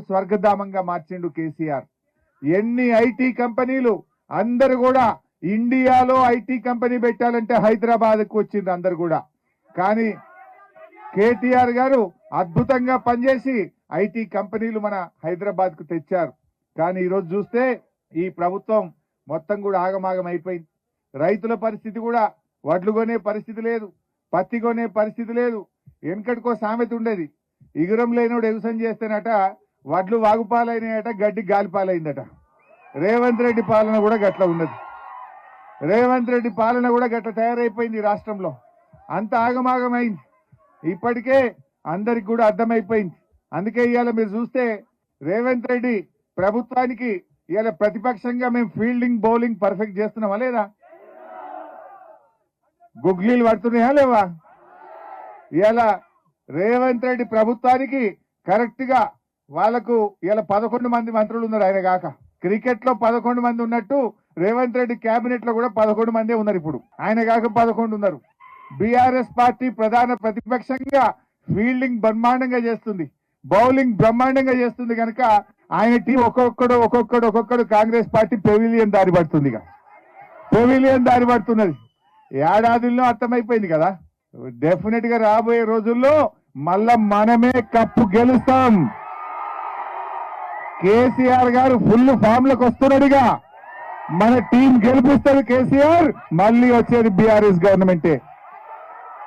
స్వర్గధామంగా మార్చిండు కేసీఆర్. ఎన్ని ఐటీ కంపెనీలు అందరు కూడా ఇండియాలో ఐటీ కంపెనీ పెట్టాలంటే హైదరాబాద్కు వచ్చింది అందరు కూడా. కానీ కేటీఆర్ గారు అద్భుతంగా పనిచేసి ఐటీ కంపెనీలు మన హైదరాబాద్ కు తెచ్చారు. కానీ ఈరోజు చూస్తే ఈ ప్రభుత్వం మొత్తం కూడా ఆగమాగం అయిపోయింది. రైతుల పరిస్థితి కూడా వడ్లు కొనే పరిస్థితి లేదు, పత్తి కొనే పరిస్థితి లేదు. వెనకటికో సామెత ఉండేది, ఇగురం లేనోడు ఎగుసం చేస్తేనట వడ్లు వాగుపాలైనాయట, గడ్డి గాలిపాలైందట. రేవంత్ రెడ్డి పాలన కూడా గట్ల ఉన్నది. రేవంత్ రెడ్డి పాలన కూడా గట్ల తయారైపోయింది రాష్ట్రంలో. అంత ఆగమాగం అయింది. ఇప్పటికే అందరికి కూడా అర్థమైపోయింది. అందుకే ఇవాళ మీరు చూస్తే రేవంత్ రెడ్డి ప్రభుత్వానికి ఇవాళ ప్రతిపక్షంగా మేము ఫీల్డింగ్ బౌలింగ్ పర్ఫెక్ట్ చేస్తున్నామా లేదా? గుగ్లీలు పడుతున్నాయా లేవా? ఇవాళ రేవంత్ రెడ్డి ప్రభుత్వానికి కరెక్ట్ గా వాళ్లకు ఇలా 11 మంది మంత్రులు ఉన్నారు. ఆయన కాక క్రికెట్ లో 11 మంది ఉన్నట్టు రేవంత్ రెడ్డి కేబినెట్ లో కూడా 11 మందే ఉన్నారు. ఇప్పుడు ఆయన కాక 11 ఉన్నారు. బీఆర్ఎస్ పార్టీ ప్రధాన ప్రతిపక్షంగా ఫీల్డింగ్ బ్రహ్మాండంగా చేస్తుంది, బౌలింగ్ బ్రహ్మాండంగా చేస్తుంది. కనుక ఆయన టీం ఒక్కొక్కడు కాంగ్రెస్ పార్టీ పెవిలియన్ దారి పడుతుంది. పెవిలియన్ దారి పడుతున్నది. ఏడాదిలో అర్థమైపోయింది కదా. డెఫినెట్ గా రాబోయే రోజుల్లో మళ్ళా మనమే కప్పు గెలుస్తాం. కేసీఆర్ గారు ఫుల్ ఫామ్ లకు వస్తున్నాడుగా. మన టీం గెలిపిస్తాడు కేసీఆర్. మళ్ళీ వచ్చేది బీఆర్ఎస్ గవర్నమెంటే.